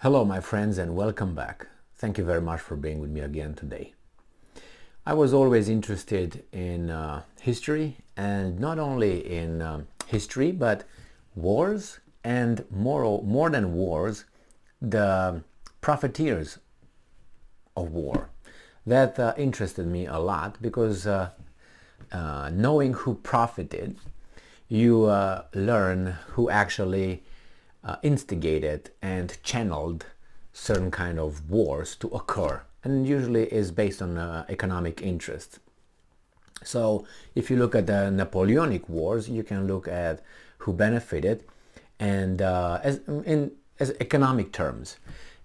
Hello my friends and welcome back. Thank you very much for being with me again today. I was always interested in history, and not only in history but wars, and more than wars, the profiteers of war. That interested me a lot because knowing who profited, you learn who actually instigated and channeled certain kind of wars to occur, and usually is based on economic interest. So if you look at the Napoleonic Wars, you can look at who benefited and as economic terms,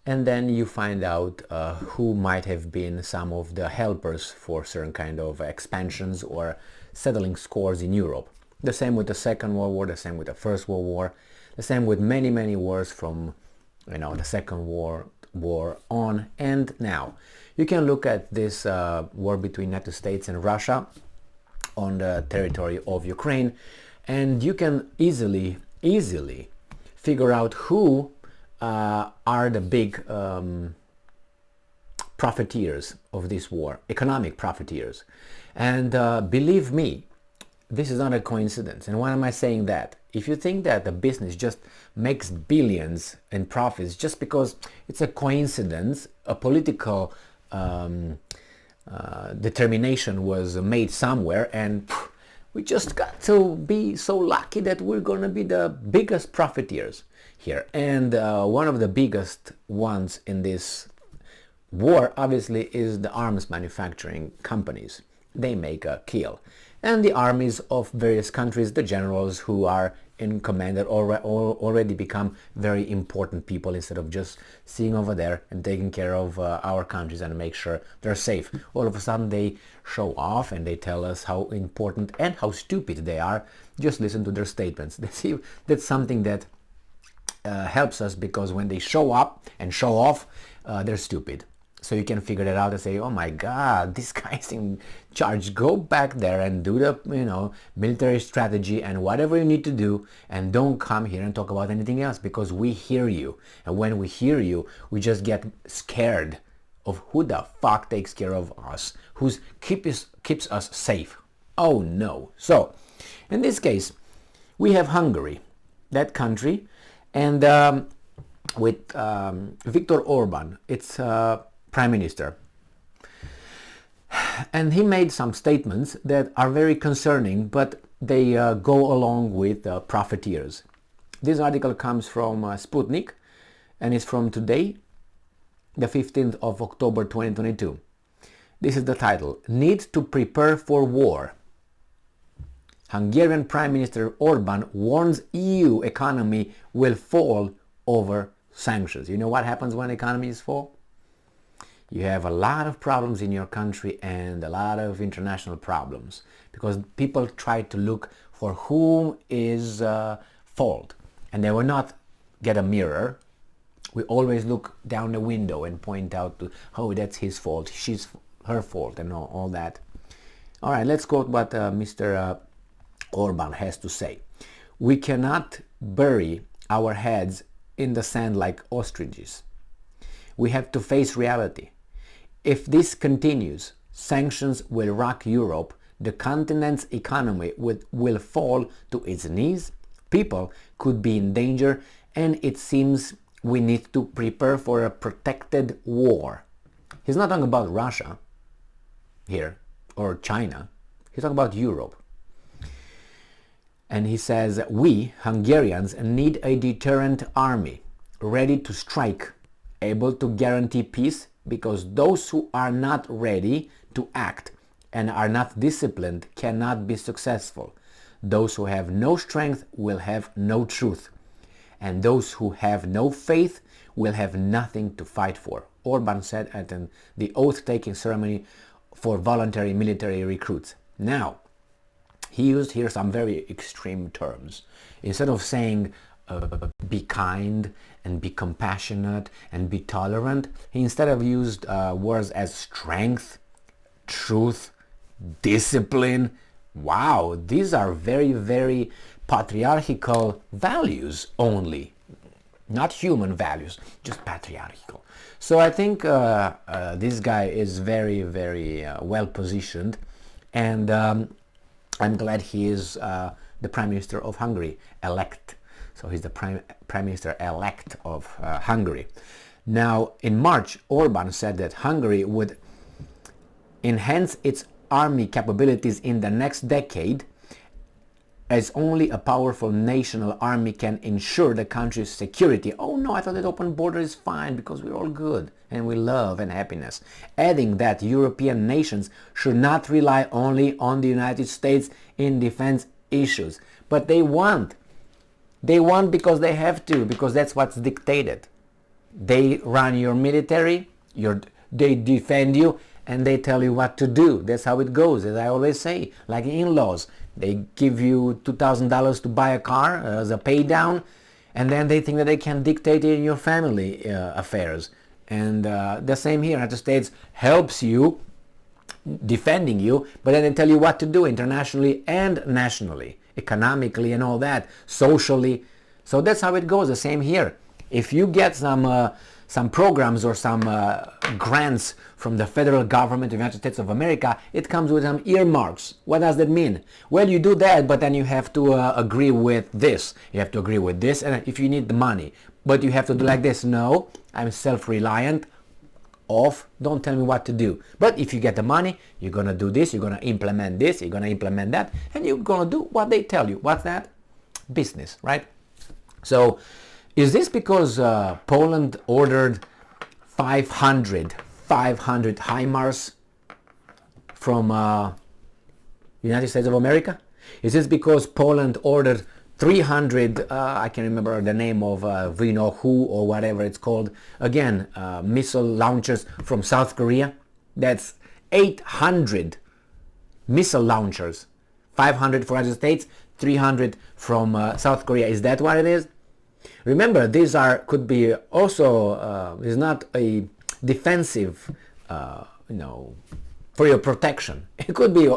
and then you find out who might have been some of the helpers for certain kind of expansions or settling scores in Europe. The same with the Second World War, the same with the First World War, the same with many wars from the Second World War on and now. You can look at this war between United States and Russia on the territory of Ukraine, and you can easily figure out who are the big profiteers of this war, economic profiteers. And believe me, this is not a coincidence. And why am I saying that? If you think that the business just makes billions in profits just because it's a coincidence, a political determination was made somewhere, and we just got to be so lucky that we're going to be the biggest profiteers here. And one of the biggest ones in this war obviously is the arms manufacturing companies. They make a kill. And the armies of various countries, the generals who are in command, that already become very important people, instead of just sitting over there and taking care of our countries and make sure they're safe. All of a sudden they show off and they tell us how important and how stupid they are. Just listen to their statements. That's something that helps us, because when they show up and show off, they're stupid. So you can figure that out and say, oh my God, this guy's in charge. Go back there and do the military strategy and whatever you need to do, and don't come here and talk about anything else, because we hear you. And when we hear you, we just get scared of who the fuck takes care of us, who keeps us safe. Oh no. So in this case, we have Hungary, that country, and with Viktor Orban, it's Prime Minister. And he made some statements that are very concerning, but they go along with profiteers. This article comes from Sputnik, and it's from today, the 15th of October 2022. This is the title: Need to prepare for war. Hungarian Prime Minister Orban warns EU economy will fall over sanctions. You know what happens when economies fall? You have a lot of problems in your country and a lot of international problems, because people try to look for whom is fault, and they will not get a mirror. We always look down the window and point out to, oh, that's his fault, she's her fault, and all that. All right, let's quote what Mr. Orban has to say. We cannot bury our heads in the sand like ostriches. We have to face reality. If this continues, sanctions will rock Europe, the continent's economy will fall to its knees, people could be in danger, and it seems we need to prepare for a protected war. He's not talking about Russia here, or China. He's talking about Europe. And he says, we, Hungarians, need a deterrent army, ready to strike, able to guarantee peace, because those who are not ready to act and are not disciplined cannot be successful. Those who have no strength will have no truth, and those who have no faith will have nothing to fight for, Orban said at the oath-taking ceremony for voluntary military recruits. Now, he used here some very extreme terms. Instead of saying be kind and be compassionate and be tolerant, he instead of used words as strength, truth, discipline. Wow, these are very patriarchal values only. not human values, just patriarchal. So I think this guy is very, very well positioned, and I'm glad he is the Prime Minister of Hungary, elect. So he's the Prime Minister elect of Hungary. Now, in March, Orban said that Hungary would enhance its army capabilities in the next decade, as only a powerful national army can ensure the country's security. Oh no, I thought that open border is fine because we're all good and we love and happiness. Adding that European nations should not rely only on the United States in defense issues. But they want because they have to, because that's what's dictated. They run your military, they defend you, and they tell you what to do. That's how it goes, as I always say, like in-laws. They give you $2,000 to buy a car as a pay down, and then they think that they can dictate in your family affairs. And the same here. United States helps you, defending you, but then they tell you what to do internationally and nationally, economically and all that, socially. So that's how it goes. The same here. If you get some programs or some grants from the federal government of the United States of America, it comes with some earmarks. What does that mean? Well, you do that, but then you have to agree with this. You have to agree with this, and if you need the money. But you have to do like this. No, I'm self-reliant. Off. Don't tell me what to do. But if you get the money, you're going to do this, you're going to implement this, you're going to implement that, and you're going to do what they tell you. What's that? Business, right? So, is this because Poland ordered 500 HIMARS from United States of America? Is this because Poland ordered 300, I can't remember the name of Vino Who or whatever it's called, again, missile launchers from South Korea? That's 800 missile launchers. 500 for the United States, 300 from South Korea. Is that what it is? Remember, these could be also is not a defensive, for your protection. It could be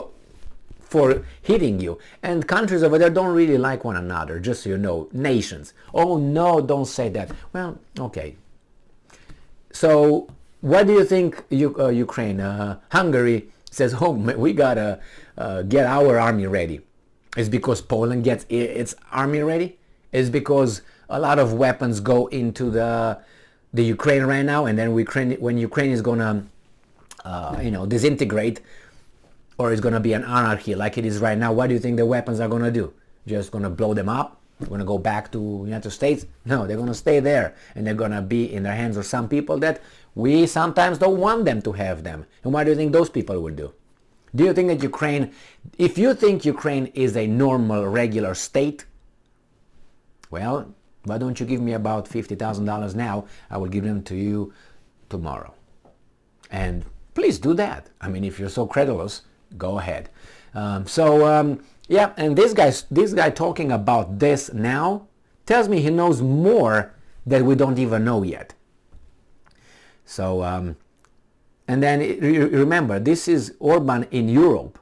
for hitting you. And countries over there don't really like one another, just so you know. Nations. Oh no, don't say that. Well, okay. So, what do you think Ukraine, Hungary says, oh, we gotta get our army ready? Is because Poland gets its army ready? Is because a lot of weapons go into the Ukraine right now, and then when Ukraine is gonna disintegrate, or it's gonna be an anarchy like it is right now, what do you think the weapons are gonna do? Just gonna blow them up? They're gonna go back to United States? No, they're gonna stay there, and they're gonna be in the hands of some people that we sometimes don't want them to have them. And what do you think those people will do? Do you think that Ukraine, if you think Ukraine is a normal, regular state, well, why don't you give me about $50,000 now? I will give them to you tomorrow. And please do that. I mean, if you're so credulous, go ahead. Yeah, and this guy talking about this now tells me he knows more that we don't even know yet. So, and then remember, this is Orban in Europe.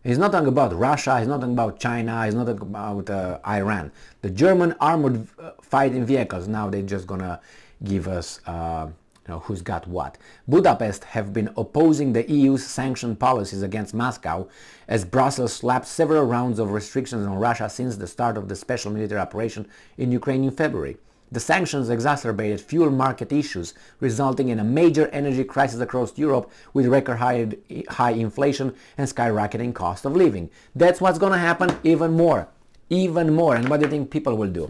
He's not talking about Russia, he's not talking about China, he's not talking about Iran. The German armored fighting vehicles, now they're just gonna give us who's got what. Budapest have been opposing the EU's sanction policies against Moscow as Brussels slapped several rounds of restrictions on Russia since the start of the special military operation in Ukraine in February. The sanctions exacerbated fuel market issues, resulting in a major energy crisis across Europe with record high inflation and skyrocketing cost of living. That's what's going to happen even more. Even more. And what do you think people will do?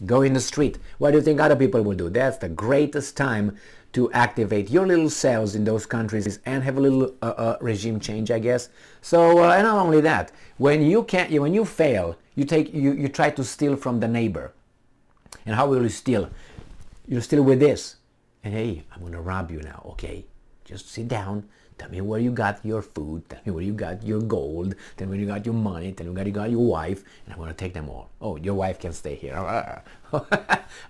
Go in the street. What do you think other people will do? That's the greatest time to activate your little cells in those countries and have a little regime change, I guess. So, and not only that, when you fail, you try to steal from the neighbor. And how will you steal? You steal with this. And hey, I'm going to rob you now, okay? Just sit down. Tell me where you got your food. Tell me where you got your gold. Tell me where you got your money. Tell me where you got your wife. And I'm going to take them all. Oh, your wife can stay here.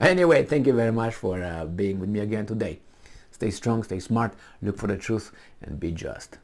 Anyway, thank you very much for being with me again today. Stay strong, stay smart, look for the truth, and be just.